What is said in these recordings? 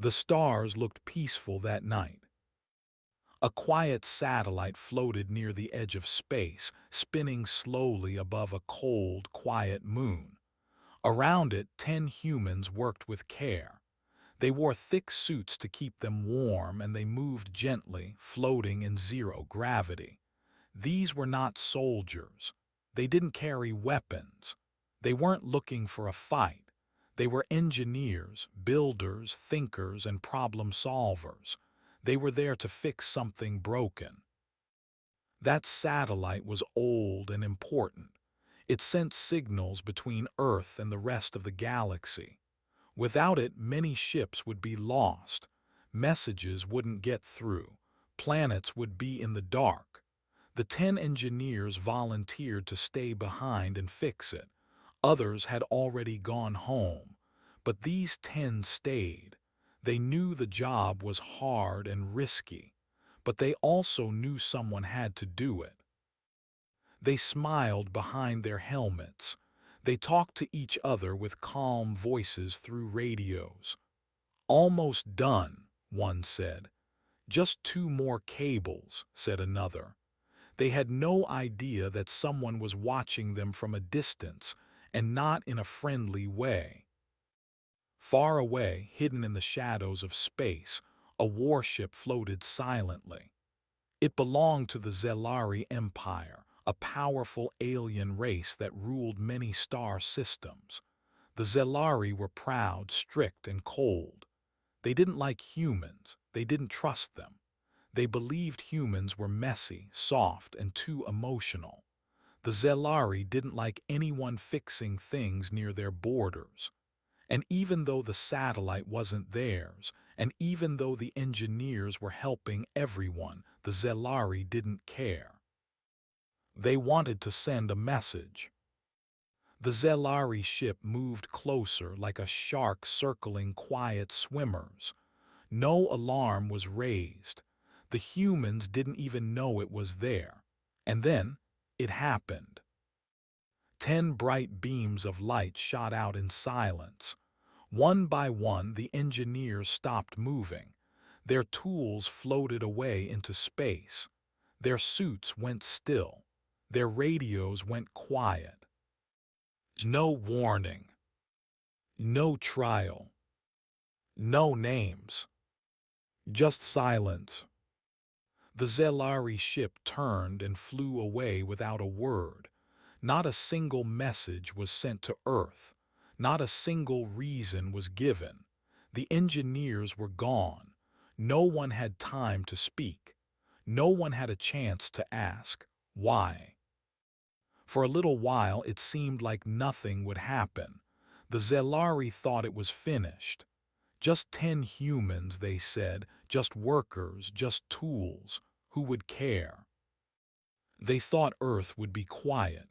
The stars looked peaceful that night. A quiet satellite floated near the edge of space, spinning slowly above a cold, quiet moon. Around it, 10 humans worked with care. They wore thick suits to keep them warm, and they moved gently, floating in zero gravity. These were not soldiers. They didn't carry weapons. They weren't looking for a fight. They were engineers, builders, thinkers, and problem solvers. They were there to fix something broken. That satellite was old and important. It sent signals between Earth and the rest of the galaxy. Without it, many ships would be lost. Messages wouldn't get through. Planets would be in the dark. The 10 engineers volunteered to stay behind and fix it. Others had already gone home. But these 10 stayed. They knew the job was hard and risky, but they also knew someone had to do it. They smiled behind their helmets. They talked to each other with calm voices through radios. "Almost done," one said. "Just 2 more cables," said another. They had no idea that someone was watching them from a distance, and not in a friendly way. Far away, hidden in the shadows of space, a warship floated silently. It belonged to the Zelari Empire, a powerful alien race that ruled many star systems. The Zelari were proud, strict, and cold. They didn't like humans. They didn't trust them. They believed humans were messy, soft, and too emotional. The Zelari didn't like anyone fixing things near their borders. And even though the satellite wasn't theirs, and even though the engineers were helping everyone, the Zelari didn't care. They wanted to send a message. The Zelari ship moved closer like a shark circling quiet swimmers. No alarm was raised. The humans didn't even know it was there. And then, it happened. 10 bright beams of light shot out in silence. One by one, the engineers stopped moving. Their tools floated away into space. Their suits went still. Their radios went quiet. No warning. No trial. No names. Just silence. The Zelari ship turned and flew away without a word. Not a single message was sent to Earth. Not a single reason was given. The engineers were gone. No one had time to speak. No one had a chance to ask, why? For a little while it seemed like nothing would happen. The Zelari thought it was finished. Just 10 humans, they said, just workers, just tools. Who would care? They thought Earth would be quiet.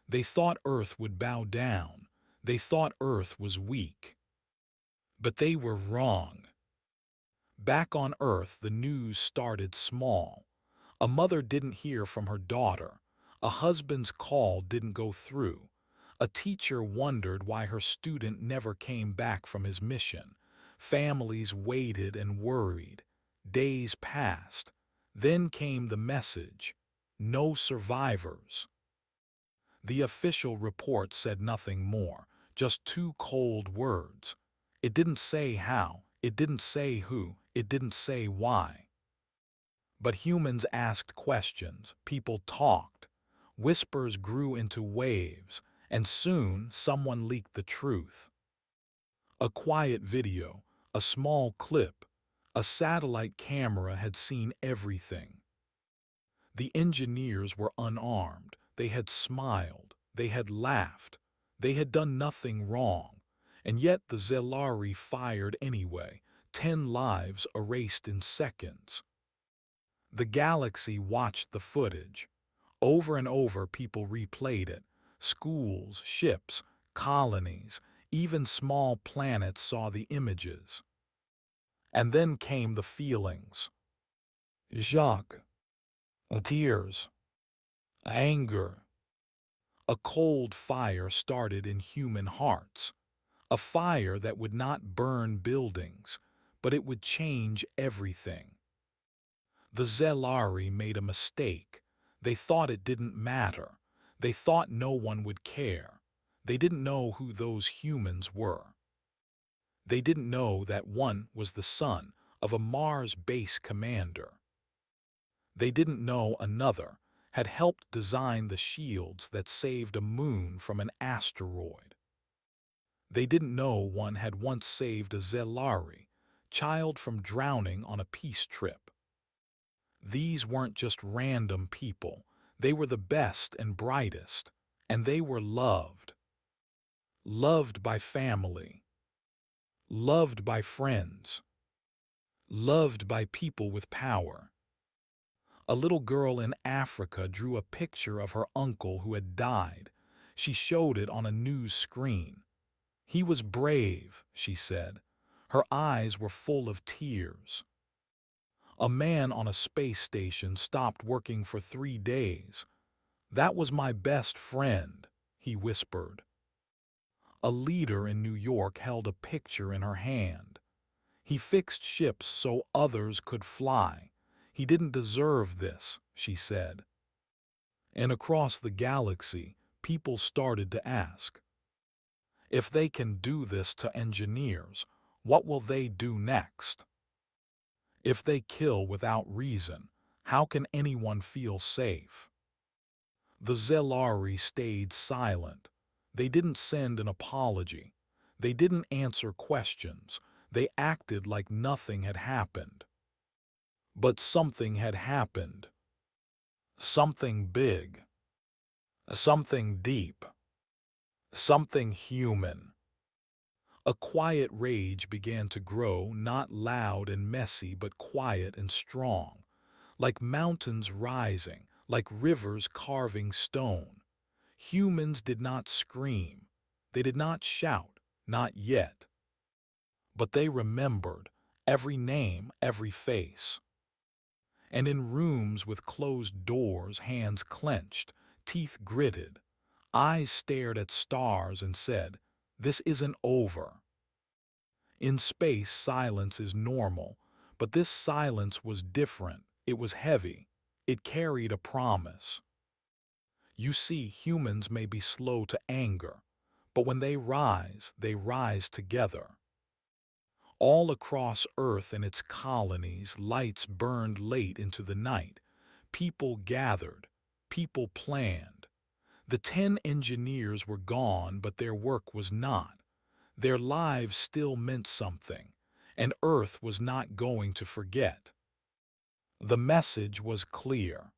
They thought Earth would bow down. They thought Earth was weak. But they were wrong. Back on Earth, the news started small. A mother didn't hear from her daughter. A husband's call didn't go through. A teacher wondered why her student never came back from his mission. Families waited and worried. Days passed. Then came the message: no survivors. The official report said nothing more, just 2 cold words. It didn't say how, it didn't say who, it didn't say why. But humans asked questions, people talked. Whispers grew into waves, and soon someone leaked the truth. A quiet video, a small clip, a satellite camera had seen everything. The engineers were unarmed. They had smiled. They had laughed. They had done nothing wrong. And yet the Zelari fired anyway. 10 lives erased in seconds. The galaxy watched the footage. Over and over people replayed it. Schools, ships, colonies, even small planets saw the images. And then came the feelings. Shock, tears, anger. A cold fire started in human hearts. A fire that would not burn buildings, but it would change everything. The Zelari made a mistake. They thought it didn't matter. They thought no one would care. They didn't know who those humans were. They didn't know that one was the son of a Mars base commander. They didn't know another had helped design the shields that saved a moon from an asteroid. They didn't know one had once saved a Zelari child from drowning on a peace trip. These weren't just random people. They were the best and brightest, and they were loved. Loved by family, loved by friends, loved by people with power. A little girl in Africa drew a picture of her uncle who had died. She showed it on a news screen. "He was brave," she said. Her eyes were full of tears. A man on a space station stopped working for 3 days. "That was my best friend," he whispered. A leader in New York held a picture in her hand. "He fixed ships so others could fly. He didn't deserve this," she said. And across the galaxy, people started to ask, if they can do this to engineers, what will they do next? If they kill without reason, how can anyone feel safe? The Zelari stayed silent. They didn't send an apology. They didn't answer questions. They acted like nothing had happened. But something had happened. Something big. Something deep. Something human. A quiet rage began to grow, not loud and messy, but quiet and strong, like mountains rising, like rivers carving stone. Humans did not scream. They did not shout, not yet. But they remembered every name, every face. And in rooms with closed doors, hands clenched, teeth gritted, eyes stared at stars and said, "This isn't over." In space, silence is normal, but this silence was different. It was heavy. It carried a promise. You see, humans may be slow to anger, but when they rise together. All across Earth and its colonies, lights burned late into the night. People gathered. People planned. The 10 engineers were gone, but their work was not. Their lives still meant something, and Earth was not going to forget. The message was clear.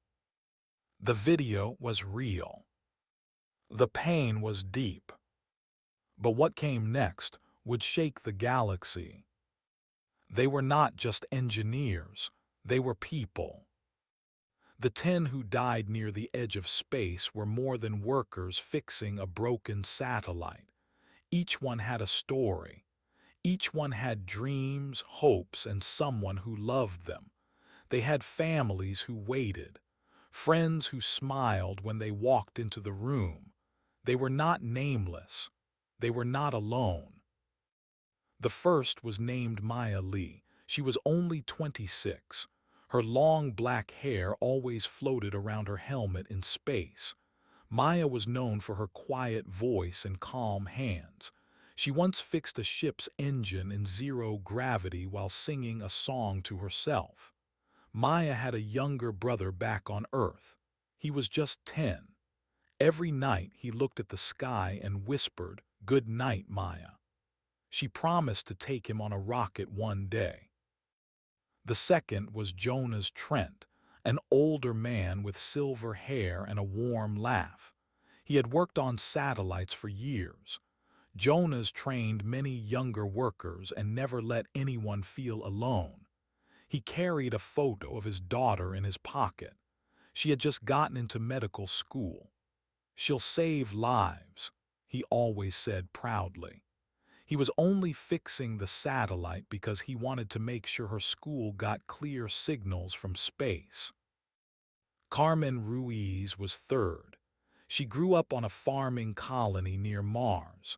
The video was real. The pain was deep. But what came next would shake the galaxy. They were not just engineers, they were people. The 10 who died near the edge of space were more than workers fixing a broken satellite. Each one had a story. Each one had dreams, hopes, and someone who loved them. They had families who waited, friends who smiled when they walked into the room. They were not nameless. They were not alone. The first was named Maya Lee. She was only 26. Her long black hair always floated around her helmet in space. Maya was known for her quiet voice and calm hands. She once fixed a ship's engine in zero gravity while singing a song to herself. Maya had a younger brother back on Earth. He was just 10. Every night he looked at the sky and whispered, "Good night, Maya." She promised to take him on a rocket one day. The second was Jonas Trent, an older man with silver hair and a warm laugh. He had worked on satellites for years. Jonas trained many younger workers and never let anyone feel alone. He carried a photo of his daughter in his pocket. She had just gotten into medical school. "She'll save lives," he always said proudly. He was only fixing the satellite because he wanted to make sure her school got clear signals from space. Carmen Ruiz was third. She grew up on a farming colony near Mars.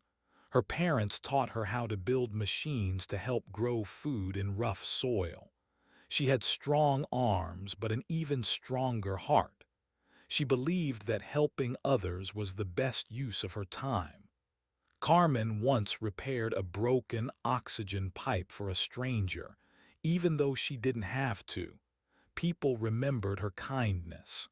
Her parents taught her how to build machines to help grow food in rough soil. She had strong arms, but an even stronger heart. She believed that helping others was the best use of her time. Carmen once repaired a broken oxygen pipe for a stranger, even though she didn't have to. People remembered her kindness.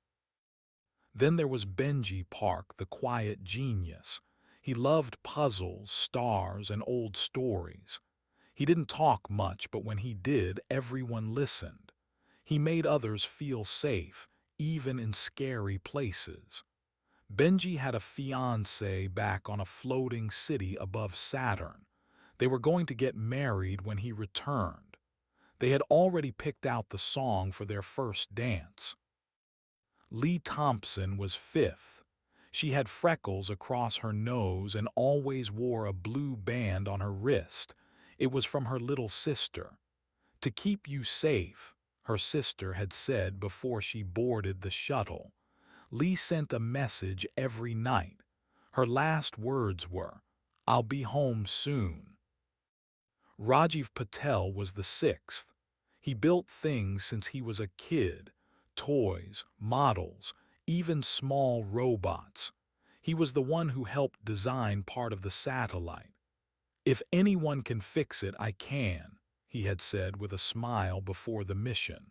Then there was Benji Park, the quiet genius. He loved puzzles, stars, and old stories. He didn't talk much, but when he did, everyone listened. He made others feel safe, even in scary places. Benji had a fiancée back on a floating city above Saturn. They were going to get married when he returned. They had already picked out the song for their first dance. Lee Thompson was fifth. She had freckles across her nose and always wore a blue band on her wrist. It was from her little sister. "To keep you safe," her sister had said before she boarded the shuttle. Lee sent a message every night. Her last words were, "I'll be home soon." Rajiv Patel was the sixth. He built things since he was a kid: toys, models, even small robots. He was the one who helped design part of the satellite. "If anyone can fix it, I can," he had said with a smile before the mission.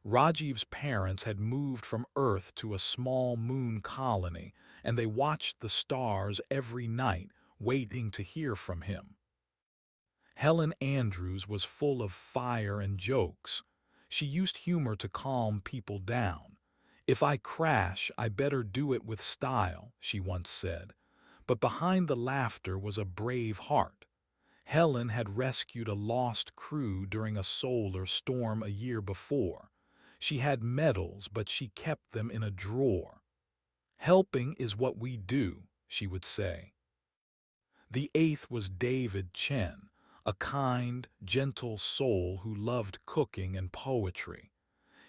Rajiv's parents had moved from Earth to a small moon colony, and they watched the stars every night, waiting to hear from him. Helen Andrews was full of fire and jokes. She used humor to calm people down. "If I crash, I better do it with style," she once said. But behind the laughter was a brave heart. Helen had rescued a lost crew during a solar storm a year before. She had medals, but she kept them in a drawer. "Helping is what we do," she would say. The eighth was David Chen, a kind, gentle soul who loved cooking and poetry.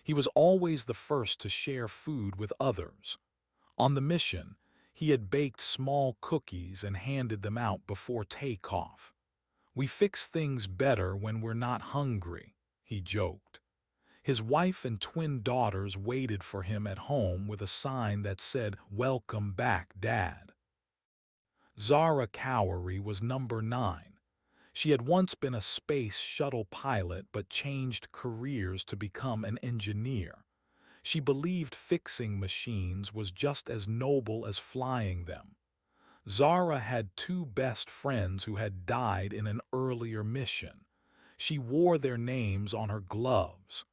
He was always the first to share food with others. On the mission, he had baked small cookies and handed them out before takeoff. "We fix things better when we're not hungry," he joked. His wife and twin daughters waited for him at home with a sign that said, "Welcome back, Dad." Zara Cowery was number 9. She had once been a space shuttle pilot but changed careers to become an engineer. She believed fixing machines was just as noble as flying them. Zara had two best friends who had died in an earlier mission. She wore their names on her gloves.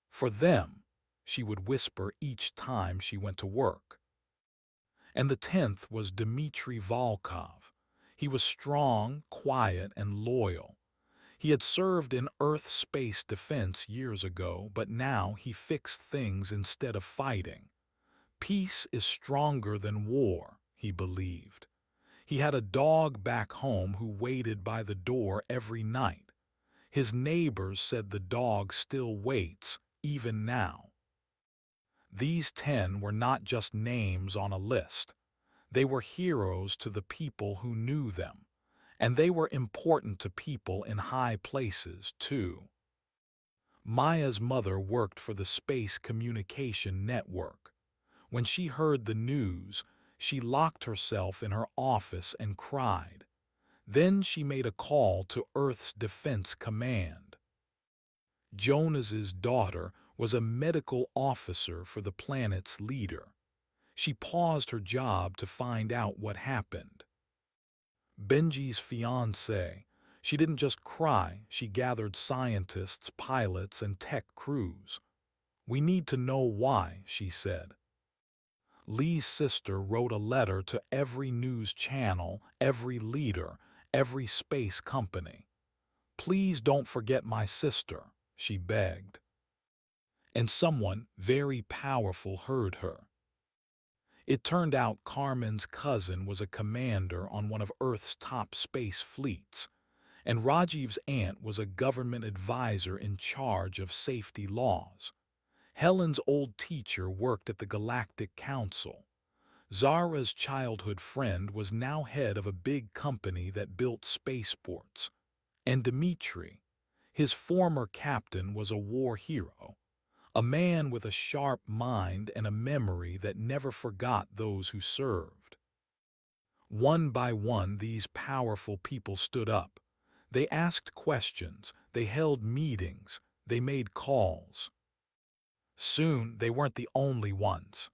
"For them," she would whisper each time she went to work. And the 10th was Dmitry Volkov. He was strong, quiet, and loyal. He had served in Earth space defense years ago, but now he fixed things instead of fighting. Peace is stronger than war, he believed. He had a dog back home who waited by the door every night. His neighbors said the dog still waits, even now. These 10 were not just names on a list. They were heroes to the people who knew them, and they were important to people in high places, too. Maya's mother worked for the Space Communication Network. When she heard the news, she locked herself in her office and cried. Then she made a call to Earth's Defense Command. Jonas's daughter was a medical officer for the planet's leader. She paused her job to find out what happened. Benji's fiancée, she didn't just cry, she gathered scientists, pilots, and tech crews. "We need to know why," she said. Lee's sister wrote a letter to every news channel, every leader, every space company. "Please don't forget my sister," she begged. And someone very powerful heard her. It turned out Carmen's cousin was a commander on one of Earth's top space fleets, and Rajiv's aunt was a government advisor in charge of safety laws. Helen's old teacher worked at the Galactic Council. Zara's childhood friend was now head of a big company that built spaceports. And Dmitri, his former captain, was a war hero, a man with a sharp mind and a memory that never forgot those who served. One by one, these powerful people stood up. They asked questions, they held meetings, they made calls. Soon, they weren't the only ones.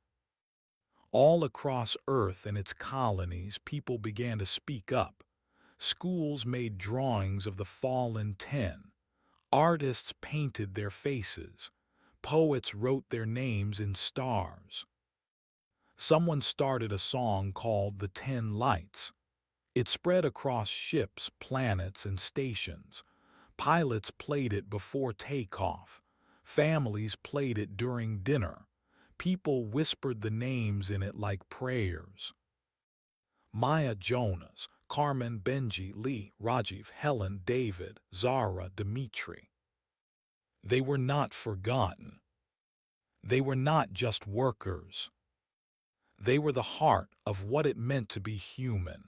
All across Earth and its colonies, people began to speak up. Schools made drawings of the fallen 10. Artists painted their faces. Poets wrote their names in stars. Someone started a song called The 10 Lights. It spread across ships, planets, and stations. Pilots played it before takeoff. Families played it during dinner. People whispered the names in it like prayers. Maya, Jonas, Carmen, Benji, Lee, Rajiv, Helen, David, Zara, Dmitri. They were not forgotten. They were not just workers. They were the heart of what it meant to be human.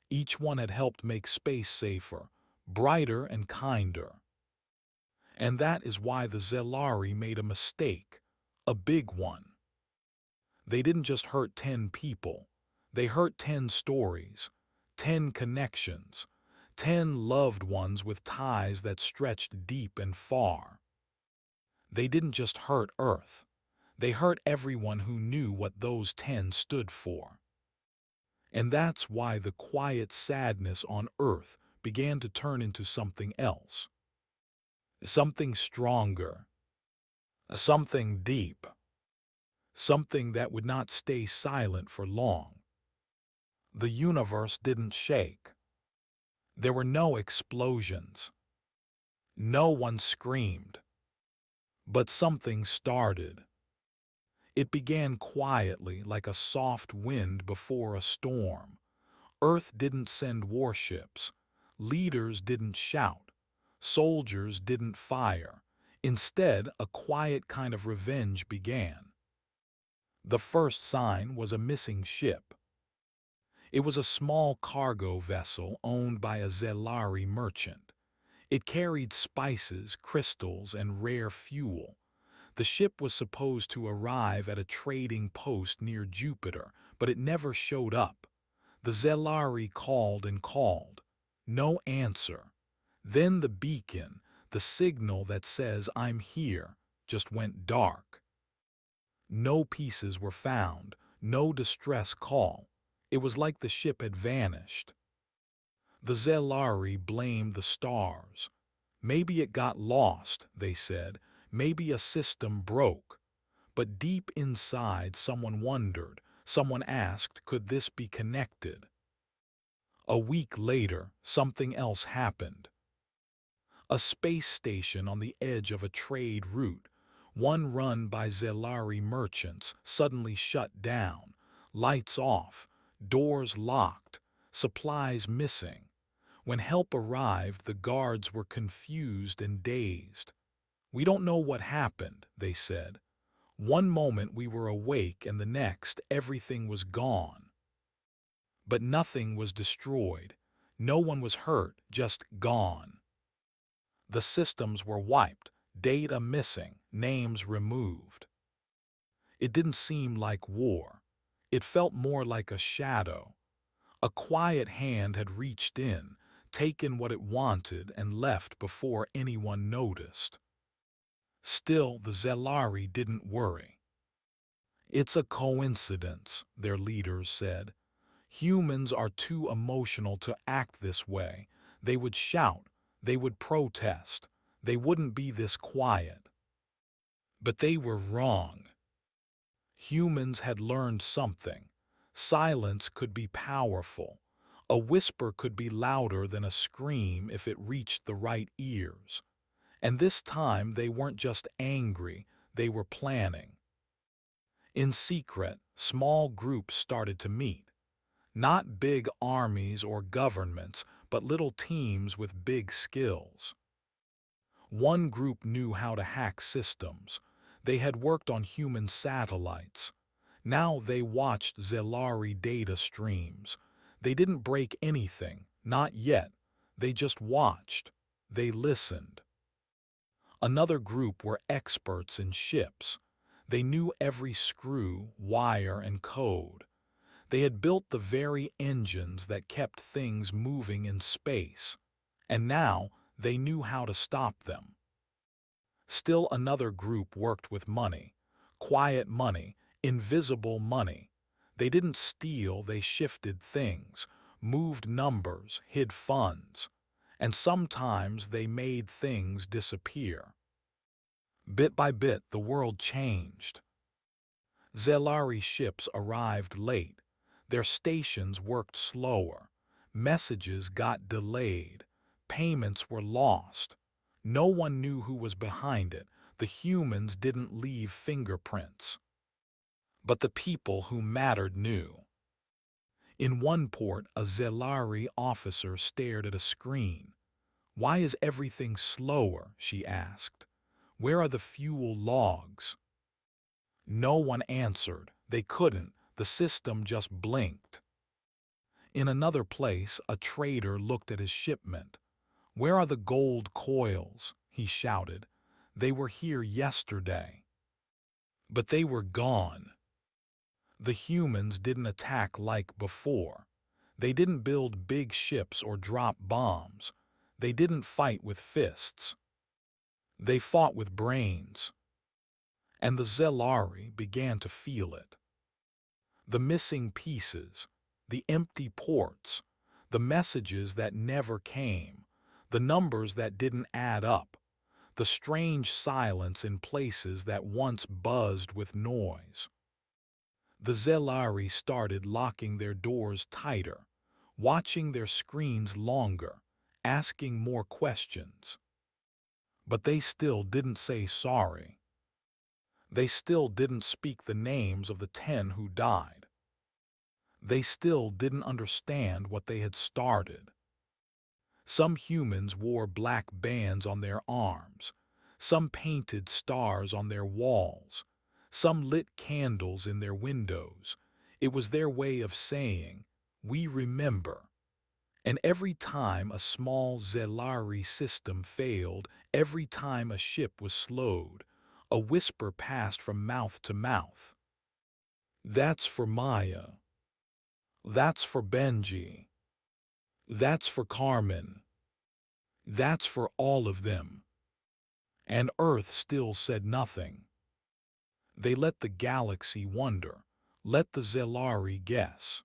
Each one had helped make space safer, brighter and kinder. And that is why the Zelari made a mistake, a big one. They didn't just hurt 10 people. They hurt 10 stories, 10 connections, 10 loved ones with ties that stretched deep and far. They didn't just hurt Earth. They hurt everyone who knew what those 10 stood for. And that's why the quiet sadness on Earth began to turn into something else. Something stronger. Something deep. Something that would not stay silent for long. The universe didn't shake. There were no explosions. No one screamed. But something started. It began quietly, like a soft wind before a storm. Earth didn't send warships. Leaders didn't shout. Soldiers didn't fire. Instead, a quiet kind of revenge began. The first sign was a missing ship. It was a small cargo vessel owned by a Zelari merchant. It carried spices, crystals, and rare fuel. The ship was supposed to arrive at a trading post near Jupiter, but it never showed up. The Zelari called and called. No answer. Then the beacon, the signal that says "I'm here," just went dark. No pieces were found, no distress call. It was like the ship had vanished. The Zelari blamed the stars. Maybe it got lost, they said. Maybe a system broke. But deep inside, someone wondered. Someone asked, could this be connected? A week later, something else happened. A space station on the edge of a trade route, one run by Zelari merchants, suddenly shut down. Lights off, doors locked, supplies missing. When help arrived, the guards were confused and dazed. "We don't know what happened," they said. "One moment we were awake and the next everything was gone." But nothing was destroyed. No one was hurt, just gone. The systems were wiped, data missing, names removed. It didn't seem like war. It felt more like a shadow. A quiet hand had reached in, taken what it wanted, and left before anyone noticed. Still, the Zelari didn't worry. "It's a coincidence," their leaders said. "Humans are too emotional to act this way. They would shout, they would protest, they wouldn't be this quiet." But they were wrong. Humans had learned something. Silence could be powerful. A whisper could be louder than a scream if it reached the right ears. And this time they weren't just angry, they were planning. In secret, small groups started to meet. Not big armies or governments, but little teams with big skills. One group knew how to hack systems. They had worked on human satellites. Now they watched Zelari data streams. They didn't break anything, not yet. They just watched. They listened. Another group were experts in ships. They knew every screw, wire, and code. They had built the very engines that kept things moving in space. And now they knew how to stop them. Still another group worked with money. Quiet money, invisible money. They didn't steal, they shifted things, moved numbers, hid funds. And sometimes they made things disappear. Bit by bit, the world changed. Zelari ships arrived late. Their stations worked slower. Messages got delayed. Payments were lost. No one knew who was behind it. The humans didn't leave fingerprints. But the people who mattered knew. In one port, a Zelari officer stared at a screen. "Why is everything slower?" she asked. "Where are the fuel logs?" No one answered. They couldn't. The system just blinked. In another place, a trader looked at his shipment. "Where are the gold coils?" he shouted. "They were here yesterday." But they were gone. The humans didn't attack like before. They didn't build big ships or drop bombs. They didn't fight with fists. They fought with brains. And the Zelari began to feel it. The missing pieces, the empty ports, the messages that never came, the numbers that didn't add up, the strange silence in places that once buzzed with noise. The Zelari started locking their doors tighter, watching their screens longer, asking more questions. But they still didn't say sorry. They still didn't speak the names of the 10 who died. They still didn't understand what they had started. Some humans wore black bands on their arms. Some painted stars on their walls. Some lit candles in their windows. It was their way of saying, "We remember." And every time a small Zelari system failed, every time a ship was slowed, a whisper passed from mouth to mouth. "That's for Maya. That's for Benji. That's for Carmen. That's for all of them." And Earth still said nothing. They let the galaxy wonder, let the Zelari guess.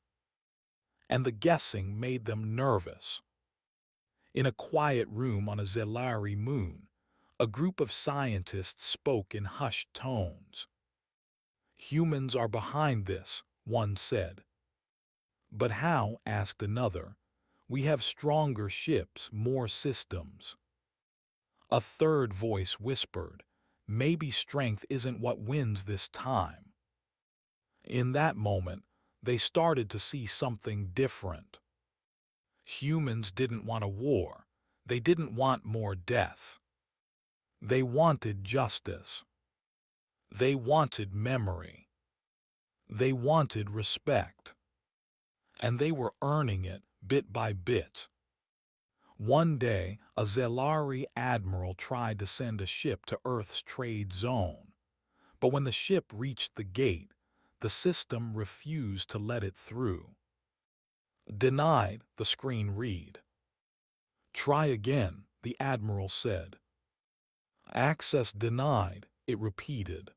And the guessing made them nervous. In a quiet room on a Zelari moon, a group of scientists spoke in hushed tones. "Humans are behind this," one said. "But how?" asked another. "We have stronger ships, more systems." A third voice whispered, "Maybe strength isn't what wins this time." In that moment, they started to see something different. Humans didn't want a war. They didn't want more death. They wanted justice. They wanted memory. They wanted respect. And they were earning it bit by bit. One day, a Zelari admiral tried to send a ship to Earth's trade zone. But when the ship reached the gate, the system refused to let it through. "Denied," the screen read. "Try again," the admiral said. "Access denied," it repeated.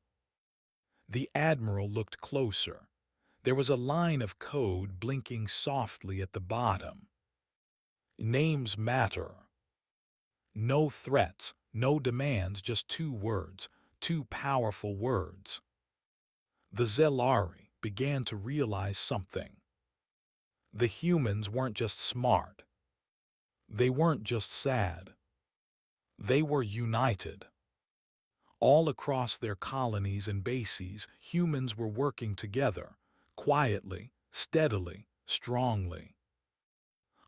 The admiral looked closer. There was a line of code blinking softly at the bottom. "Names matter." No threats, no demands, just two words, two powerful words. The Zelari began to realize something. The humans weren't just smart. They weren't just sad. They were united. All across their colonies and bases, humans were working together, quietly, steadily, strongly.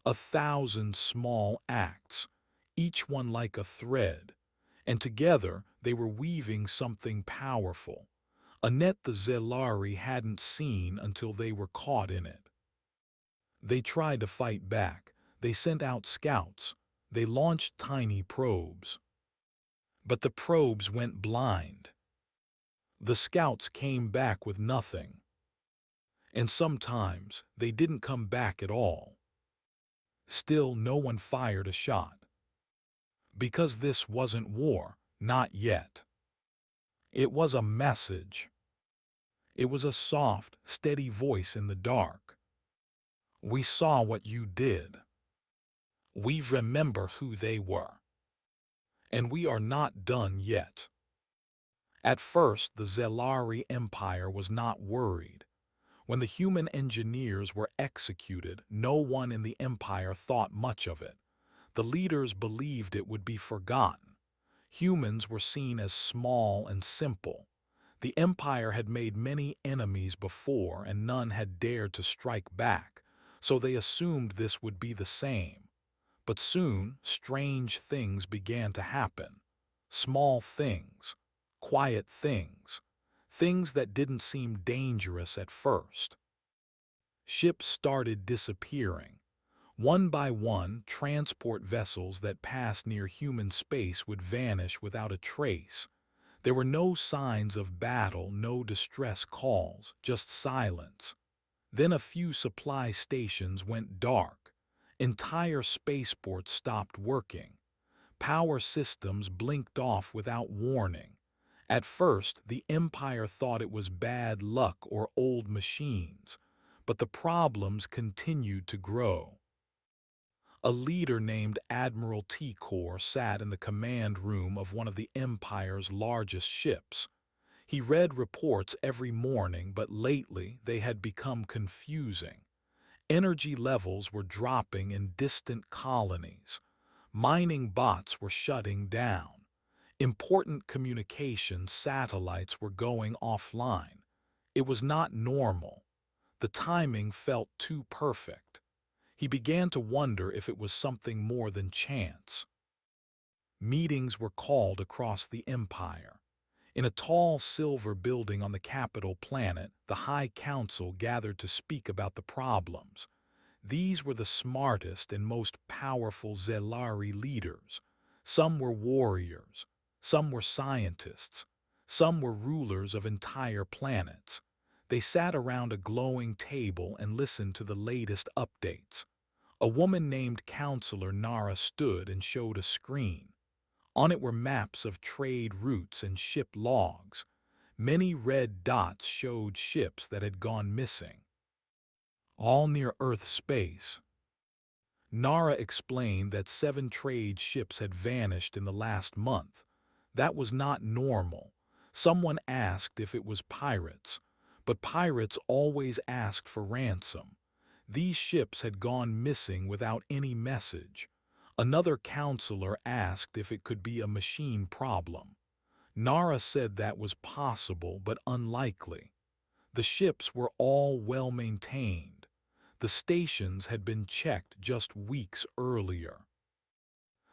1,000 small acts, each one like a thread, and together they were weaving something powerful, a net the Zelari hadn't seen until they were caught in it. They tried to fight back. They sent out scouts. They launched tiny probes. But the probes went blind. The scouts came back with nothing. And sometimes they didn't come back at all. Still, no one fired a shot. Because this wasn't war, not yet. It was a message. It was a soft, steady voice in the dark. We saw what you did. We remember who they were. And we are not done yet. At first, the Zelari Empire was not worried. When the human engineers were executed, no one in the Empire thought much of it. The leaders believed it would be forgotten. Humans were seen as small and simple. The Empire had made many enemies before, and none had dared to strike back, so they assumed this would be the same. But soon, strange things began to happen. Small things, quiet things, things that didn't seem dangerous at first. Ships started disappearing. One by one, transport vessels that passed near human space would vanish without a trace. There were no signs of battle, no distress calls, just silence. Then a few supply stations went dark. Entire spaceports stopped working. Power systems blinked off without warning. At first, the Empire thought it was bad luck or old machines, but the problems continued to grow. A leader named Admiral T-Core sat in the command room of one of the Empire's largest ships. He read reports every morning, but lately they had become confusing. Energy levels were dropping in distant colonies. Mining bots were shutting down. Important communication satellites were going offline. It was not normal. The timing felt too perfect. He began to wonder if it was something more than chance. Meetings were called across the Empire. In a tall silver building on the capital planet, the High Council gathered to speak about the problems. These were the smartest and most powerful Zelari leaders. Some were warriors, some were scientists, some were rulers of entire planets. They sat around a glowing table and listened to the latest updates. A woman named Counselor Nara stood and showed a screen. On it were maps of trade routes and ship logs. Many red dots showed ships that had gone missing, all near Earth space. Nara explained that 7 trade ships had vanished in the last month. That was not normal. Someone asked if it was pirates, but pirates always asked for ransom. These ships had gone missing without any message. Another counselor asked if it could be a machine problem. Nara said that was possible but unlikely. The ships were all well maintained. The stations had been checked just weeks earlier.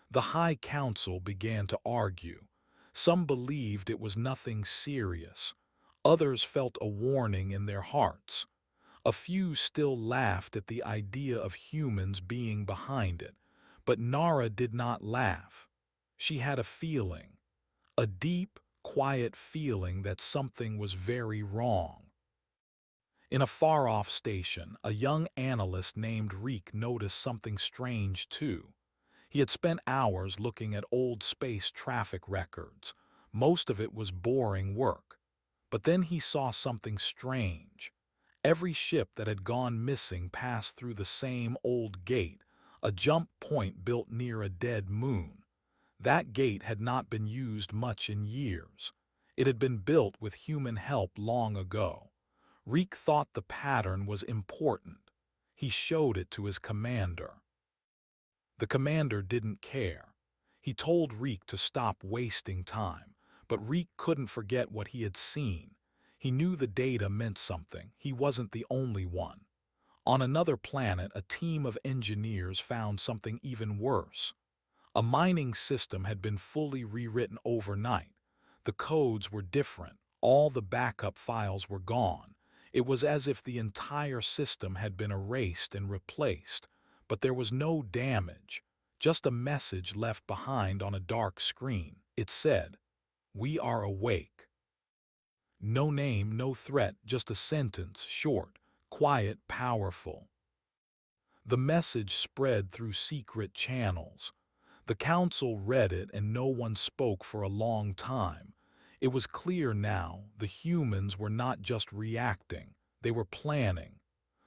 The High Council began to argue. Some believed it was nothing serious. Others felt a warning in their hearts. A few still laughed at the idea of humans being behind it, but Nara did not laugh. She had a feeling, a deep, quiet feeling that something was very wrong. In a far-off station, a young analyst named Reek noticed something strange too. He had spent hours looking at old space traffic records. Most of it was boring work. But then he saw something strange. Every ship that had gone missing passed through the same old gate, a jump point built near a dead moon. That gate had not been used much in years. It had been built with human help long ago. Reek thought the pattern was important. He showed it to his commander. The commander didn't care. He told Reek to stop wasting time, but Reek couldn't forget what he had seen. He knew the data meant something. He wasn't the only one. On another planet, a team of engineers found something even worse. A mining system had been fully rewritten overnight. The codes were different, All the backup files were gone. It was as if the entire system had been erased and replaced, but there was no damage, just a message left behind on a dark screen. It said, "We are awake." No name, no threat, just a sentence, short, quiet, powerful. The message spread through secret channels. The council read it and no one spoke for a long time. It was clear now the humans were not just reacting, they were planning.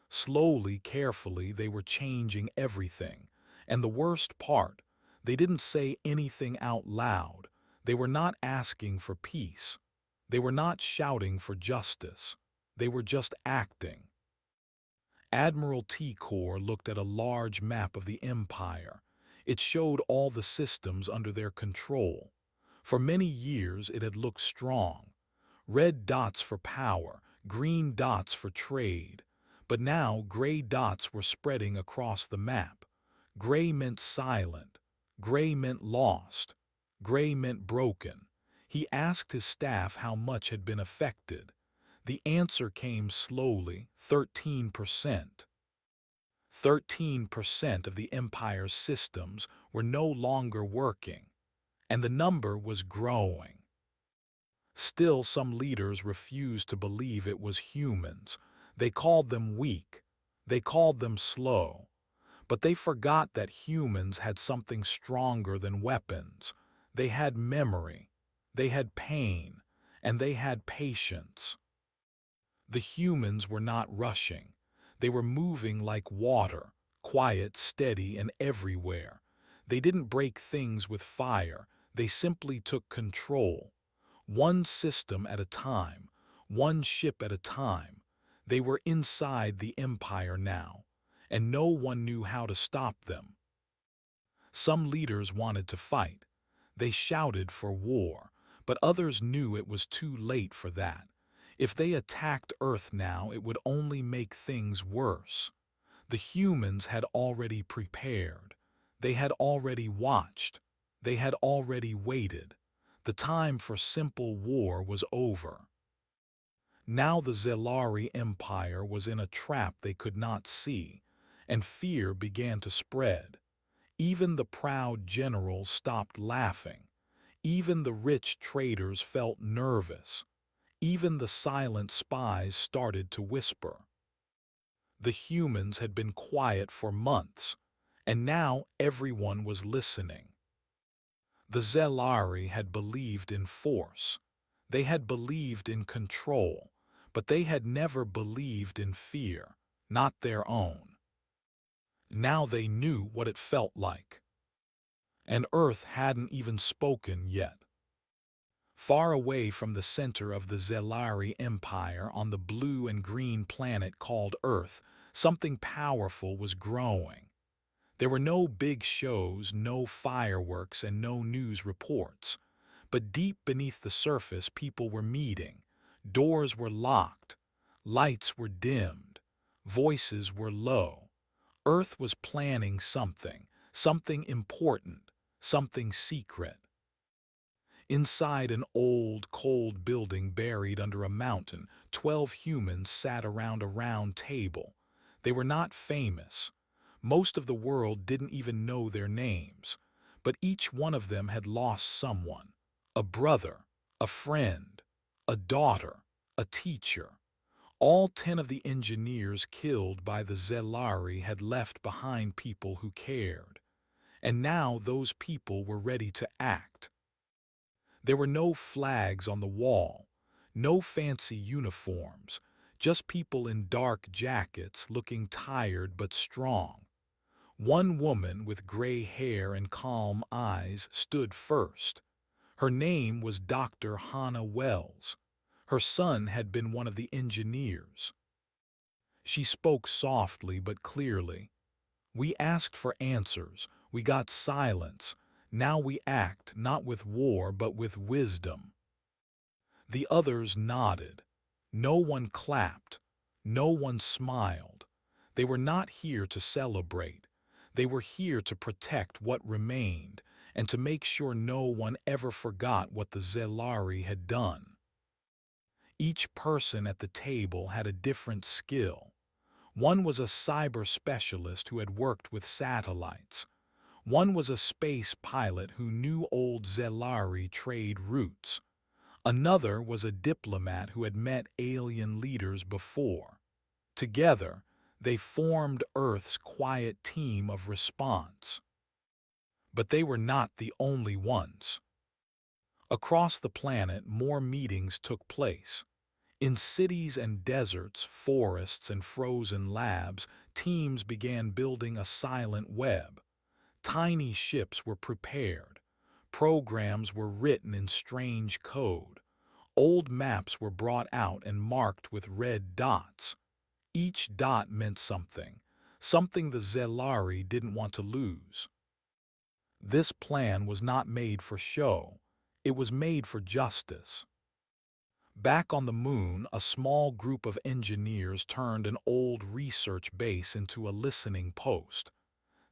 Slowly, carefully, they were changing everything. And the worst part, they didn't say anything out loud. They were not asking for peace. They were not shouting for justice. They were just acting. Admiral T-Corps looked at a large map of the Empire. It showed all the systems under their control. For many years it had looked strong. Red dots for power, green dots for trade. But now gray dots were spreading across the map. Gray meant silent. Gray meant lost. Gray meant broken. He asked his staff how much had been affected. The answer came slowly, 13%. 13% of the Empire's systems were no longer working, and the number was growing. Still, some leaders refused to believe it was humans. They called them weak. They called them slow. But they forgot that humans had something stronger than weapons. They had memory. They had pain. And they had patience. The humans were not rushing. They were moving like water, quiet, steady, and everywhere. They didn't break things with fire. They simply took control. One system at a time, one ship at a time. They were inside the Empire now, and no one knew how to stop them. Some leaders wanted to fight. They shouted for war, but others knew it was too late for that. If they attacked Earth now, it would only make things worse. The humans had already prepared. They had already watched. They had already waited. The time for simple war was over. Now the Zelari Empire was in a trap they could not see, and fear began to spread. Even the proud generals stopped laughing. Even the rich traders felt nervous. Even the silent spies started to whisper. The humans had been quiet for months, and now everyone was listening. The Zelari had believed in force. They had believed in control, but they had never believed in fear, not their own. Now they knew what it felt like. And Earth hadn't even spoken yet. Far away from the center of the Zelari Empire on the blue and green planet called Earth, something powerful was growing. There were no big shows, no fireworks, and no news reports. But deep beneath the surface, people were meeting. Doors were locked. Lights were dimmed. Voices were low. Earth was planning something, something important, something secret. Inside an old, cold building buried under a mountain, 12 humans sat around a round table. They were not famous. Most of the world didn't even know their names. But each one of them had lost someone. A brother, a friend, a daughter, a teacher. All 10 of the engineers killed by the Zelari had left behind people who cared. And now those people were ready to act. There were no flags on the wall, no fancy uniforms, just people in dark jackets looking tired but strong. One woman with gray hair and calm eyes stood first. Her name was Dr. Hannah Wells. Her son had been one of the engineers. She spoke softly but clearly. "We asked for answers. We got silence. Now we act, not with war, but with wisdom." The others nodded. No one clapped. No one smiled. They were not here to celebrate. They were here to protect what remained and to make sure no one ever forgot what the Zelari had done. Each person at the table had a different skill. One was a cyber specialist who had worked with satellites. One was a space pilot who knew old Zelari trade routes. Another was a diplomat who had met alien leaders before. Together, they formed Earth's quiet team of response. But they were not the only ones. Across the planet, more meetings took place. In cities and deserts, forests and frozen labs, teams began building a silent web. Tiny ships were prepared. Programs were written in strange code. Old maps were brought out and marked with red dots. Each dot meant something, something the Zelari didn't want to lose. This plan was not made for show. It was made for justice. Back on the moon, a small group of engineers turned an old research base into a listening post.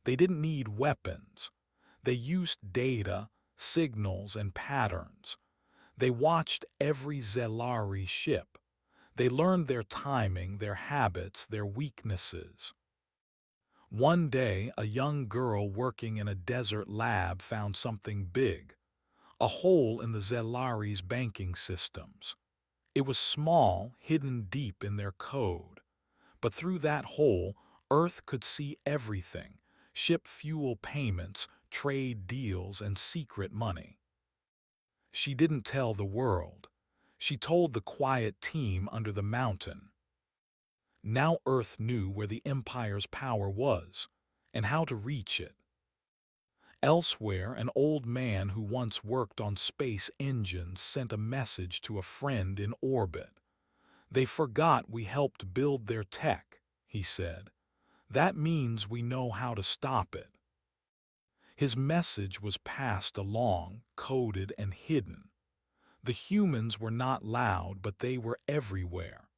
They didn't need weapons. They used data, signals, and patterns. They watched every Zelari ship. They learned their timing, their habits, their weaknesses. One day, a young girl working in a desert lab found something big, a hole in the Zelari's banking systems. It was small, hidden deep in their code. But through that hole, Earth could see everything: ship fuel payments, trade deals, and secret money. She didn't tell the world. She told the quiet team under the mountain. Now Earth knew where the Empire's power was, and how to reach it. Elsewhere, an old man who once worked on space engines sent a message to a friend in orbit. "They forgot we helped build their tech," he said. "That means we know how to stop it." His message was passed along, coded and hidden. The humans were not loud, but they were everywhere.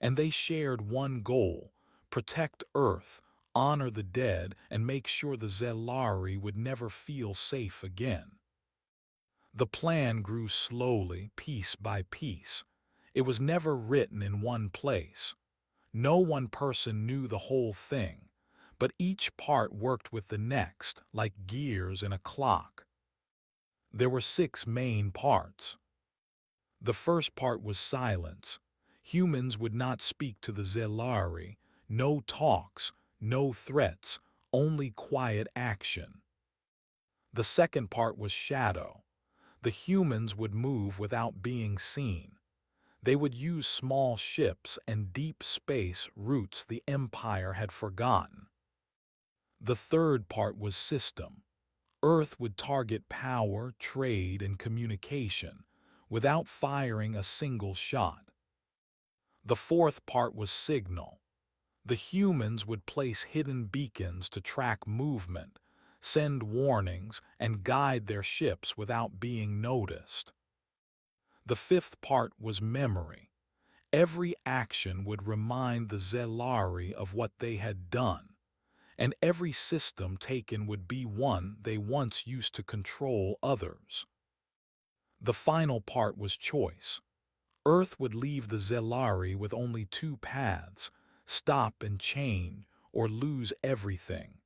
And they shared one goal: protect Earth, honor the dead, and make sure the Zelari would never feel safe again. The plan grew slowly, piece by piece. It was never written in one place. No one person knew the whole thing, but each part worked with the next, like gears in a clock. There were 6 main parts. The first part was silence. Humans would not speak to the Zelari. No talks, no threats, only quiet action. The second part was shadow. The humans would move without being seen. They would use small ships and deep space routes the Empire had forgotten. The third part was system. Earth would target power, trade, and communication without firing a single shot. The fourth part was signal. The humans would place hidden beacons to track movement, send warnings, and guide their ships without being noticed. The fifth part was memory. Every action would remind the Zelari of what they had done, and every system taken would be one they once used to control others. The final part was choice. Earth would leave the Zelari with only 2 paths: stop and change, or lose everything.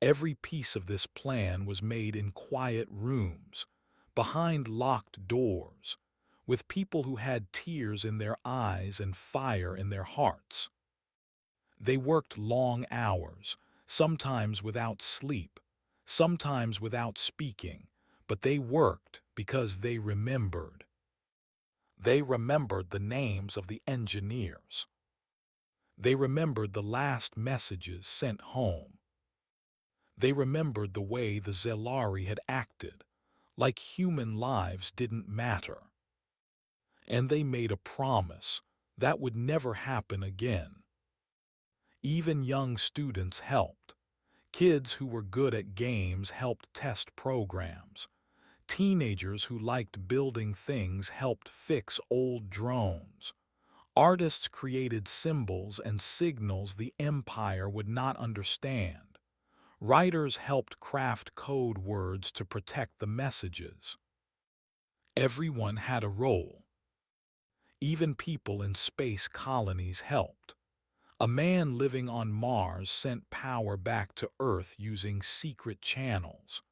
Every piece of this plan was made in quiet rooms, behind locked doors, with people who had tears in their eyes and fire in their hearts. They worked long hours, sometimes without sleep, sometimes without speaking, but they worked because they remembered. They remembered the names of the engineers. They remembered the last messages sent home. They remembered the way the Zelari had acted, like human lives didn't matter. And they made a promise that would never happen again. Even young students helped. Kids who were good at games helped test programs. Teenagers who liked building things helped fix old drones. Artists created symbols and signals the Empire would not understand. Writers helped craft code words to protect the messages. Everyone had a role. Even people in space colonies helped. A man living on Mars sent power back to Earth using secret channels.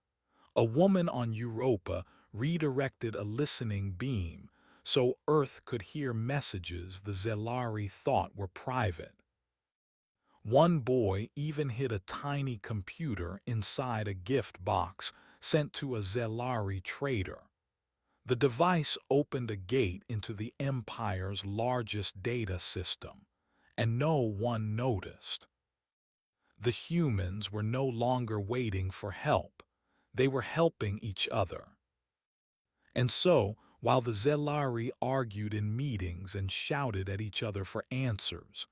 A woman on Europa redirected a listening beam so Earth could hear messages the Zelari thought were private. One boy even hid a tiny computer inside a gift box sent to a Zelari trader. The device opened a gate into the Empire's largest data system, and no one noticed. The humans were no longer waiting for help. They were helping each other. And so, while the Zelari argued in meetings and shouted at each other for answers,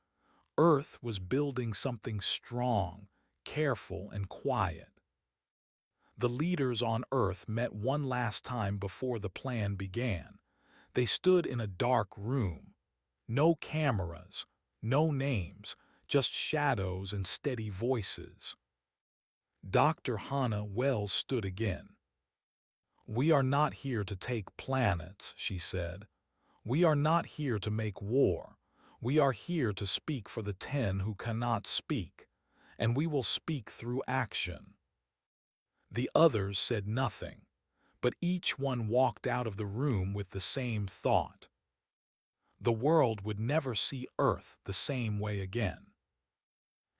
Earth was building something strong, careful, and quiet. The leaders on Earth met one last time before the plan began. They stood in a dark room. No cameras, no names, just shadows and steady voices. Dr. Hannah Wells stood again. "We are not here to take planets," she said. "We are not here to make war. We are here to speak for the 10 who cannot speak, and we will speak through action." The others said nothing, but each one walked out of the room with the same thought. The world would never see Earth the same way again.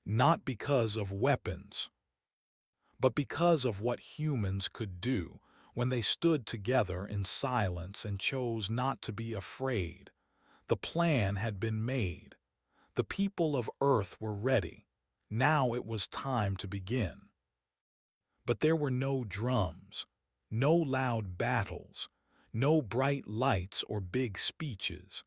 Not because of weapons, but because of what humans could do when they stood together in silence and chose not to be afraid. The plan had been made. The people of Earth were ready. Now it was time to begin. But there were no drums, no loud battles, no bright lights or big speeches.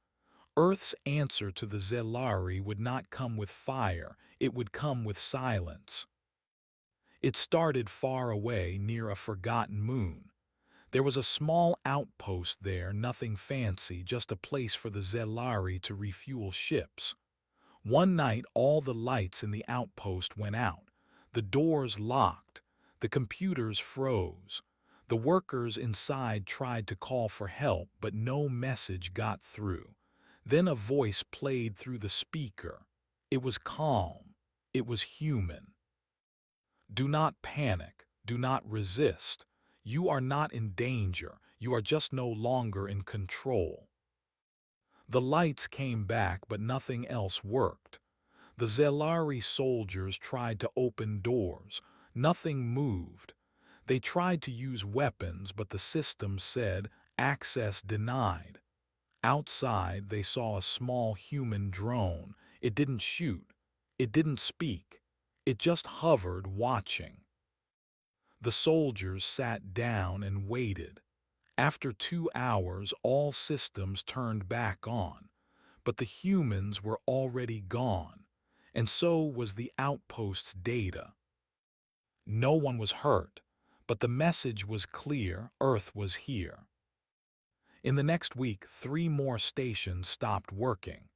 Earth's answer to the Zelari would not come with fire, it would come with silence. It started far away near a forgotten moon. There was a small outpost there, nothing fancy, just a place for the Zelari to refuel ships. One night all the lights in the outpost went out. The doors locked. The computers froze. The workers inside tried to call for help, but no message got through. Then a voice played through the speaker. It was calm. It was human. "Do not panic. Do not resist. You are not in danger. You are just no longer in control." The lights came back, but nothing else worked. The Zelari soldiers tried to open doors. Nothing moved. They tried to use weapons, but the system said, "Access denied." Outside, they saw a small human drone. It didn't shoot. It didn't speak. It just hovered, watching. The soldiers sat down and waited. After 2 hours, all systems turned back on. But the humans were already gone, and so was the outpost's data. No one was hurt, but the message was clear: Earth was here. In the next week, 3 more stations stopped working.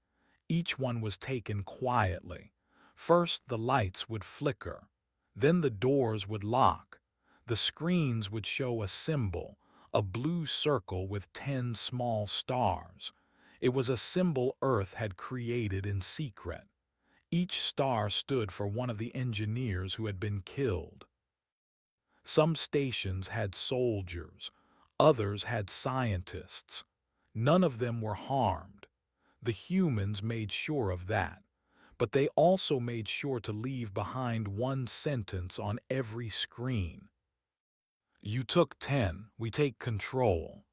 Each one was taken quietly. First, the lights would flicker. Then the doors would lock. The screens would show a symbol, a blue circle with 10 small stars. It was a symbol Earth had created in secret. Each star stood for one of the engineers who had been killed. Some stations had soldiers, others had scientists. None of them were harmed. The humans made sure of that, but they also made sure to leave behind one sentence on every screen: "You took 10, we take control."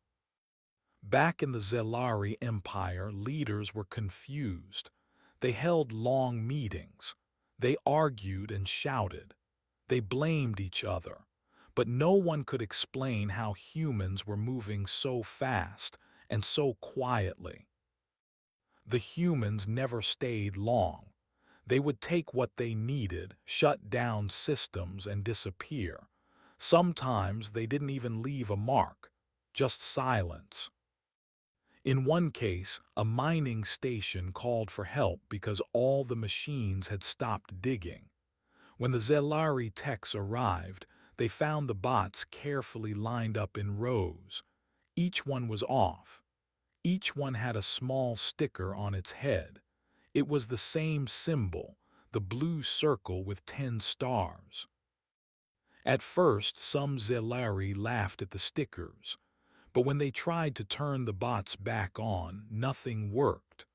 Back in the Zelari Empire, leaders were confused. They held long meetings. They argued and shouted. They blamed each other. But no one could explain how humans were moving so fast and so quietly. The humans never stayed long. They would take what they needed, shut down systems, and disappear. Sometimes they didn't even leave a mark, just silence. In one case, a mining station called for help because all the machines had stopped digging. When the Zelari techs arrived, they found the bots carefully lined up in rows. Each one was off. Each one had a small sticker on its head. It was the same symbol, the blue circle with 10 stars. At first, some Zelari laughed at the stickers, but when they tried to turn the bots back on, nothing worked.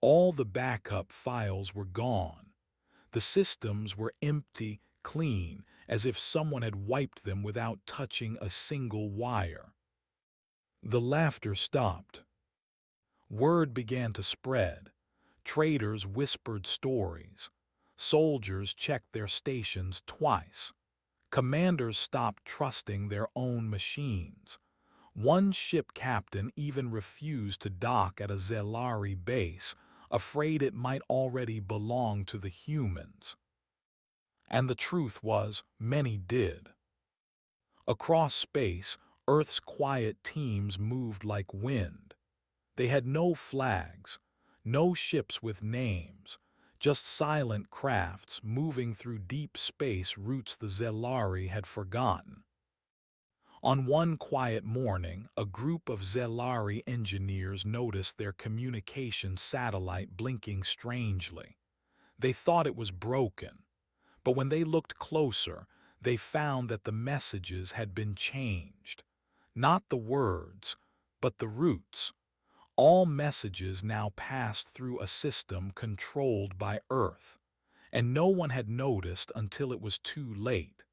All the backup files were gone. The systems were empty, clean, as if someone had wiped them without touching a single wire. The laughter stopped. Word began to spread. Traders whispered stories. Soldiers checked their stations twice. Commanders stopped trusting their own machines. One ship captain even refused to dock at a Zelari base, afraid it might already belong to the humans. And the truth was, many did. Across space, Earth's quiet teams moved like wind. They had no flags, no ships with names, just silent crafts moving through deep space routes the Zelari had forgotten. On one quiet morning, a group of Zelari engineers noticed their communication satellite blinking strangely. They thought it was broken, but when they looked closer, they found that the messages had been changed. Not the words, but the routes. All messages now passed through a system controlled by Earth, and no one had noticed until it was too late.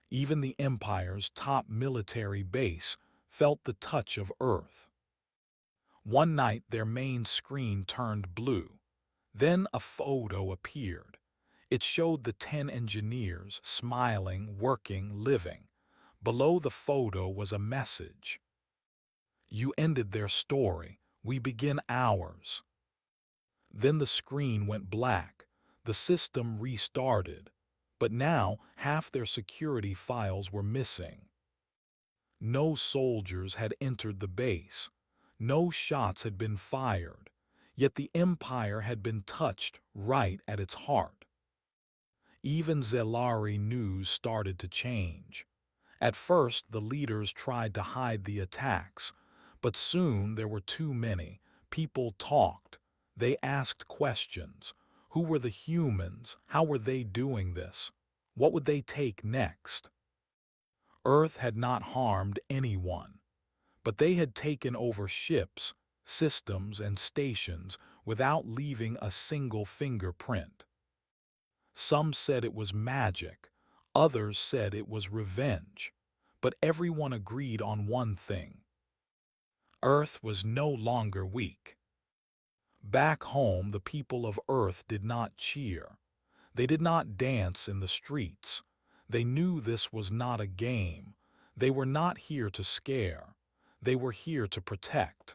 Even the Empire's top military base felt the touch of Earth. One night their main screen turned blue. Then a photo appeared. It showed the 10 engineers smiling, working, living. Below the photo was a message. You ended their story. We begin ours. Then the screen went black. The system restarted. But now half their security files were missing. No soldiers had entered the base. No shots had been fired. Yet the Empire had been touched right at its heart. Even Zelari news started to change. At first, the leaders tried to hide the attacks, but soon there were too many. People talked. They asked questions. Who were the humans? How were they doing this? What would they take next? Earth had not harmed anyone, but they had taken over ships, systems, and stations without leaving a single fingerprint. Some said it was magic, others said it was revenge, but everyone agreed on one thing. Earth was no longer weak. Back home, the people of Earth did not cheer. They did not dance in the streets. They knew this was not a game. They were not here to scare. They were here to protect.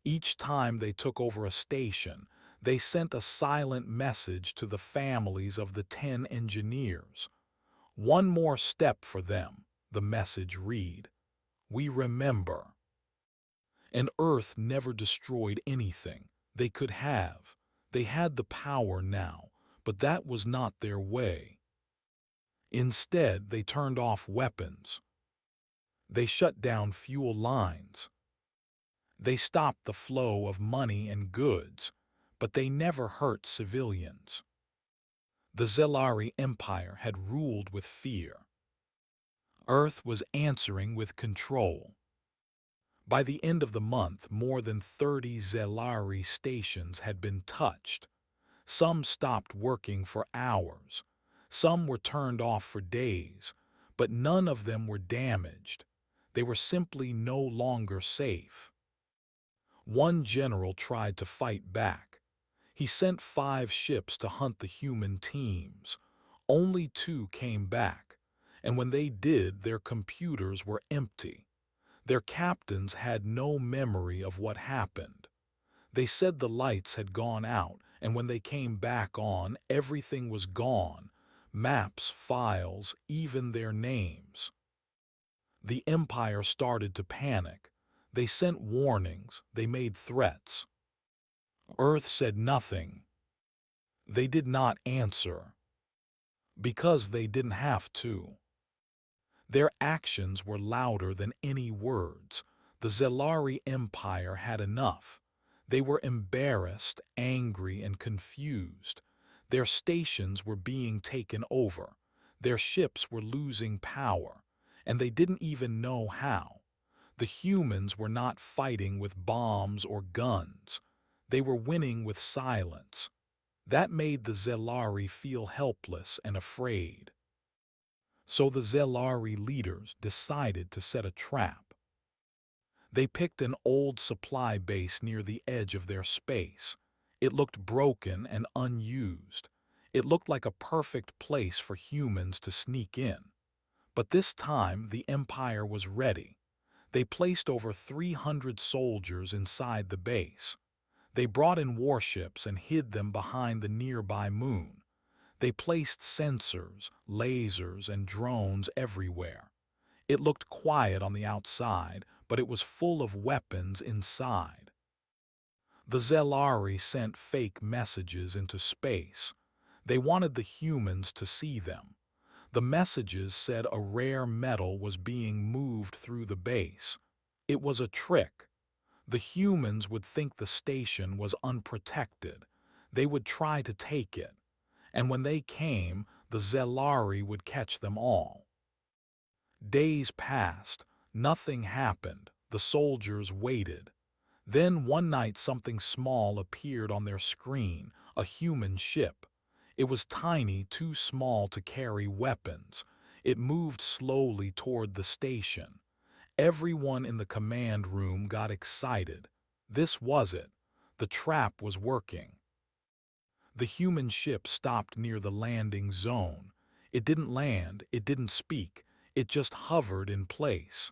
Each time they took over a station, they sent a silent message to the families of the 10 engineers. One more step for them, the message read. We remember. And Earth never destroyed anything they could have. They had the power now, but that was not their way. Instead, they turned off weapons. They shut down fuel lines. They stopped the flow of money and goods, but they never hurt civilians. The Zelari Empire had ruled with fear. Earth was answering with control. By the end of the month, more than 30 Zelari stations had been touched. Some stopped working for hours. Some were turned off for days, but none of them were damaged. They were simply no longer safe. One general tried to fight back. He sent 5 ships to hunt the human teams. Only 2 came back, and when they did, their computers were empty. Their captains had no memory of what happened. They said the lights had gone out, and when they came back on, everything was gone. Maps, files, even their names. The Empire started to panic. They sent warnings, they made threats. Earth said nothing. They did not answer. Because they didn't have to. Their actions were louder than any words. The Zelari Empire had enough. They were embarrassed, angry, and confused. Their stations were being taken over. Their ships were losing power, and they didn't even know how. The humans were not fighting with bombs or guns. They were winning with silence. That made the Zelari feel helpless and afraid. So the Zelari leaders decided to set a trap. They picked an old supply base near the edge of their space. It looked broken and unused. It looked like a perfect place for humans to sneak in. But this time the Empire was ready. They placed over 300 soldiers inside the base. They brought in warships and hid them behind the nearby moon. They placed sensors, lasers, and drones everywhere. It looked quiet on the outside, but it was full of weapons inside. The Zelari sent fake messages into space. They wanted the humans to see them. The messages said a rare metal was being moved through the base. It was a trick. The humans would think the station was unprotected. They would try to take it. And when they came, the Zelari would catch them all. Days passed. Nothing happened. The soldiers waited. Then one night something small appeared on their screen, a human ship. It was tiny, too small to carry weapons. It moved slowly toward the station. Everyone in the command room got excited. This was it. The trap was working. The human ship stopped near the landing zone. It didn't land, it didn't speak, it just hovered in place.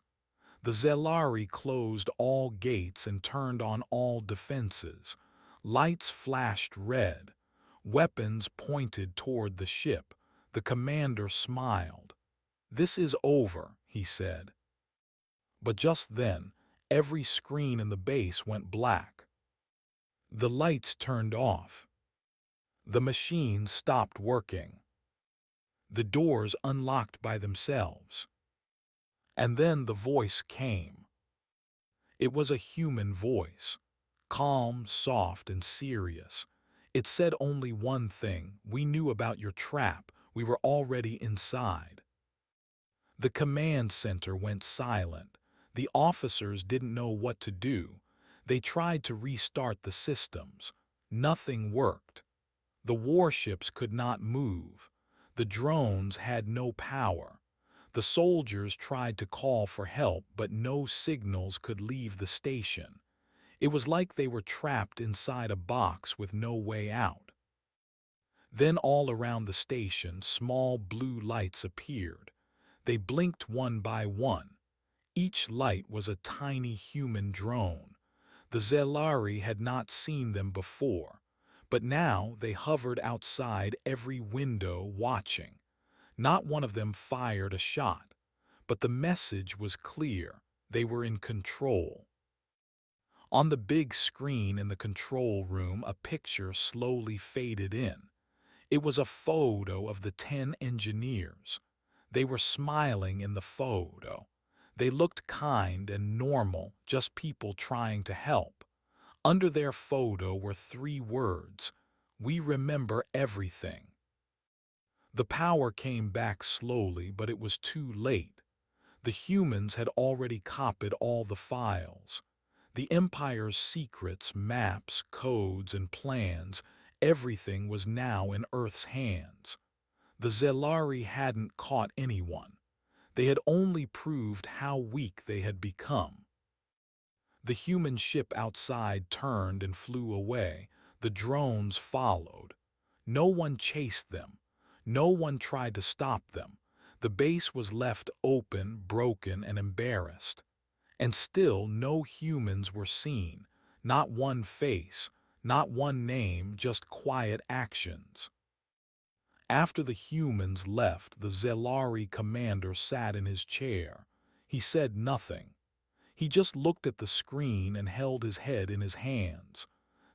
The Zelari closed all gates and turned on all defenses. Lights flashed red. Weapons pointed toward the ship. The commander smiled. "This is over," he said. But just then, every screen in the base went black. The lights turned off. The machines stopped working. The doors unlocked by themselves. And then the voice came. It was a human voice, calm, soft, and serious. It said only one thing: "We knew about your trap. We were already inside." The command center went silent. The officers didn't know what to do. They tried to restart the systems. Nothing worked. The warships could not move. The drones had no power. The soldiers tried to call for help, but no signals could leave the station. It was like they were trapped inside a box with no way out. Then all around the station, small blue lights appeared. They blinked one by one. Each light was a tiny human drone. The Zelari had not seen them before, but now they hovered outside every window watching. Not one of them fired a shot, but the message was clear: they were in control. On the big screen in the control room, a picture slowly faded in. It was a photo of the 10 engineers. They were smiling in the photo. They looked kind and normal, just people trying to help. Under their photo were 3 words: "We remember everything." The power came back slowly, but it was too late. The humans had already copied all the files. The Empire's secrets, maps, codes, and plans, everything was now in Earth's hands. The Zelari hadn't caught anyone. They had only proved how weak they had become. The human ship outside turned and flew away. The drones followed. No one chased them. No one tried to stop them. The base was left open, broken, and embarrassed. And still no humans were seen. Not one face, not one name, just quiet actions. After the humans left, the Zelari commander sat in his chair. He said nothing. He just looked at the screen and held his head in his hands.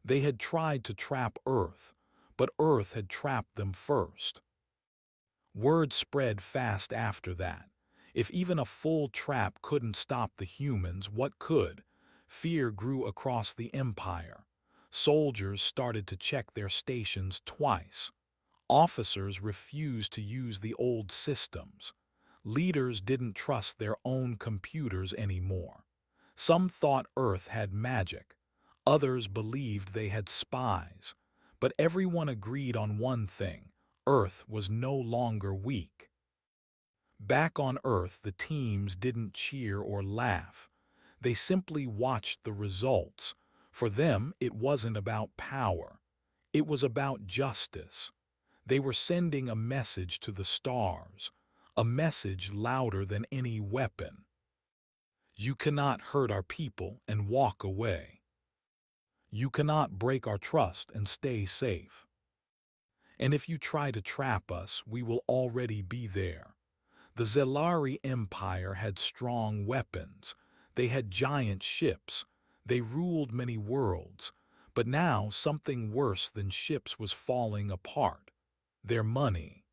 They had tried to trap Earth, but Earth had trapped them first. Word spread fast after that. If even a full trap couldn't stop the humans, what could? Fear grew across the empire. Soldiers started to check their stations twice. Officers refused to use the old systems. Leaders didn't trust their own computers anymore. Some thought Earth had magic. Others believed they had spies. But everyone agreed on one thing: Earth was no longer weak. Back on Earth, the teams didn't cheer or laugh. They simply watched the results. For them, it wasn't about power. It was about justice. They were sending a message to the stars, a message louder than any weapon. You cannot hurt our people and walk away. You cannot break our trust and stay safe. And if you try to trap us, we will already be there. The Zelari Empire had strong weapons. They had giant ships. They ruled many worlds. But now something worse than ships was falling apart: their money.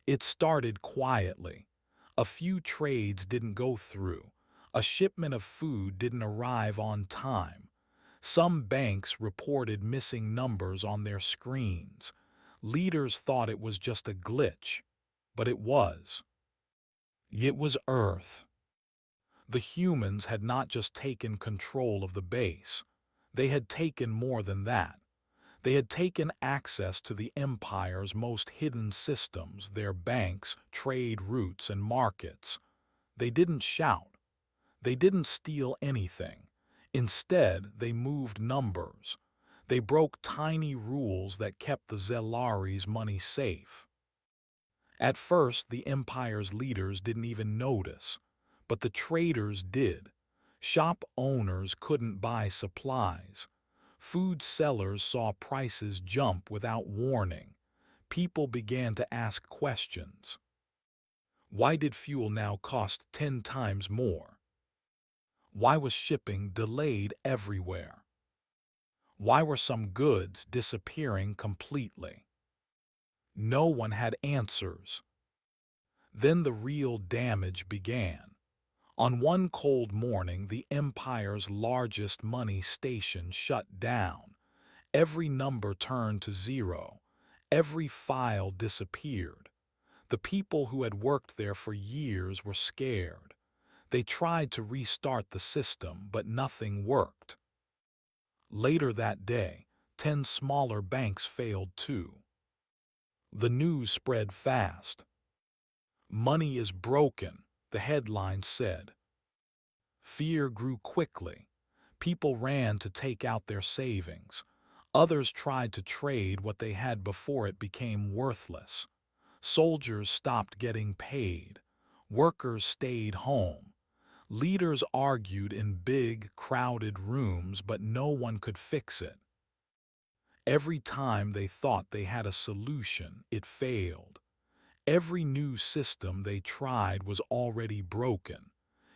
It started quietly. A few trades didn't go through. A shipment of food didn't arrive on time. Some banks reported missing numbers on their screens. Leaders thought it was just a glitch, but it was. It was Earth. The humans had not just taken control of the base. They had taken more than that. They had taken access to the Empire's most hidden systems, their banks, trade routes, and markets. They didn't shout. They didn't steal anything. Instead, they moved numbers. They broke tiny rules that kept the Zelari's money safe. At first, the Empire's leaders didn't even notice, but the traders did. Shop owners couldn't buy supplies. Food sellers saw prices jump without warning. People began to ask questions. Why did fuel now cost 10 times more? Why was shipping delayed everywhere? Why were some goods disappearing completely? No one had answers. Then the real damage began. On one cold morning, the Empire's largest money station shut down. Every number turned to zero. Every file disappeared. The people who had worked there for years were scared. They tried to restart the system, but nothing worked. Later that day, 10 smaller banks failed too. The news spread fast. "Money is broken," the headline said. Fear grew quickly. People ran to take out their savings. Others tried to trade what they had before it became worthless. Soldiers stopped getting paid. Workers stayed home. Leaders argued in big, crowded rooms, but no one could fix it. Every time they thought they had a solution, it failed. Every new system they tried was already broken.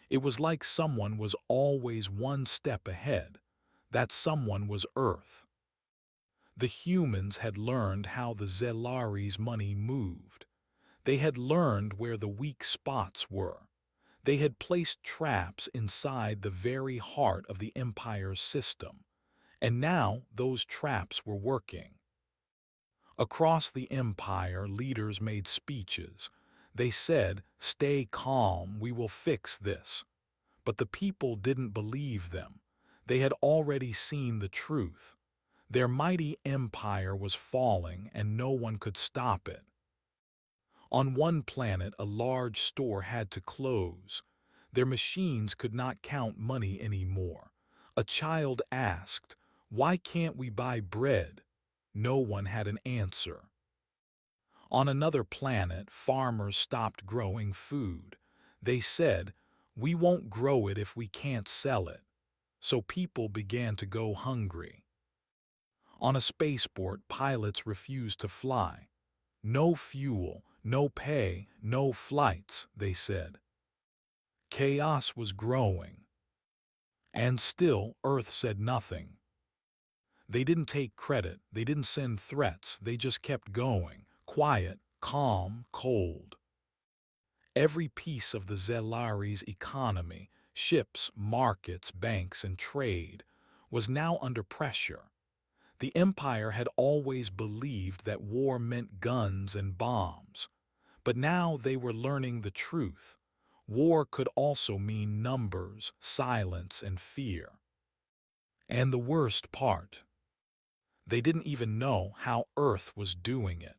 It was like someone was always one step ahead. That someone was Earth. The humans had learned how the Zelari's money moved. They had learned where the weak spots were. They had placed traps inside the very heart of the Empire's system. And now those traps were working. Across the Empire, leaders made speeches. They said, "Stay calm, we will fix this." But the people didn't believe them. They had already seen the truth. Their mighty empire was falling, and no one could stop it. On one planet, a large store had to close. Their machines could not count money anymore. A child asked, "Why can't we buy bread?" No one had an answer. On another planet, farmers stopped growing food. They said, "We won't grow it if we can't sell it." So people began to go hungry. On a spaceport, pilots refused to fly. "No fuel, no pay, no flights," they said. Chaos was growing. And still, Earth said nothing. They didn't take credit, they didn't send threats, they just kept going, quiet, calm, cold. Every piece of the Zelari's economy, ships, markets, banks, and trade, was now under pressure. The Empire had always believed that war meant guns and bombs, but now they were learning the truth. War could also mean numbers, silence, and fear. And the worst part, they didn't even know how Earth was doing it.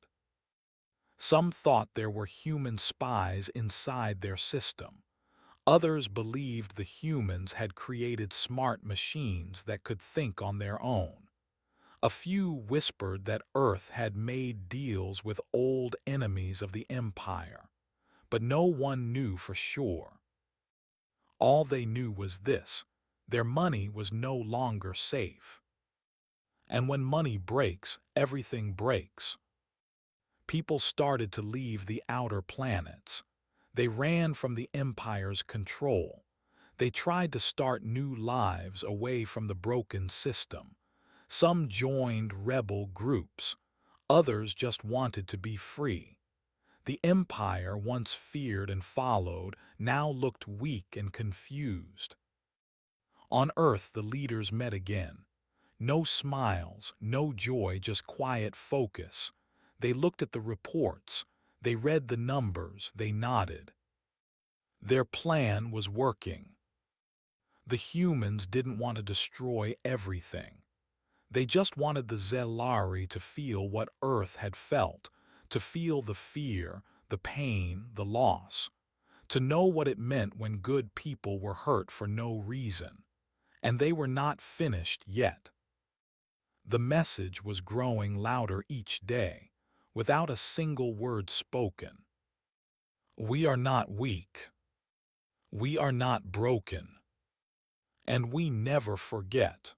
Some thought there were human spies inside their system. Others believed the humans had created smart machines that could think on their own. A few whispered that Earth had made deals with old enemies of the Empire, but no one knew for sure. All they knew was this: their money was no longer safe. And when money breaks, everything breaks. People started to leave the outer planets. They ran from the Empire's control. They tried to start new lives away from the broken system. Some joined rebel groups. Others just wanted to be free. The Empire, once feared and followed, now looked weak and confused. On Earth, the leaders met again. No smiles, no joy, just quiet focus. They looked at the reports. They read the numbers. They nodded. Their plan was working. The humans didn't want to destroy everything. They just wanted the Zelari to feel what Earth had felt, to feel the fear, the pain, the loss, to know what it meant when good people were hurt for no reason. And they were not finished yet. The message was growing louder each day, without a single word spoken. We are not weak. We are not broken. And we never forget.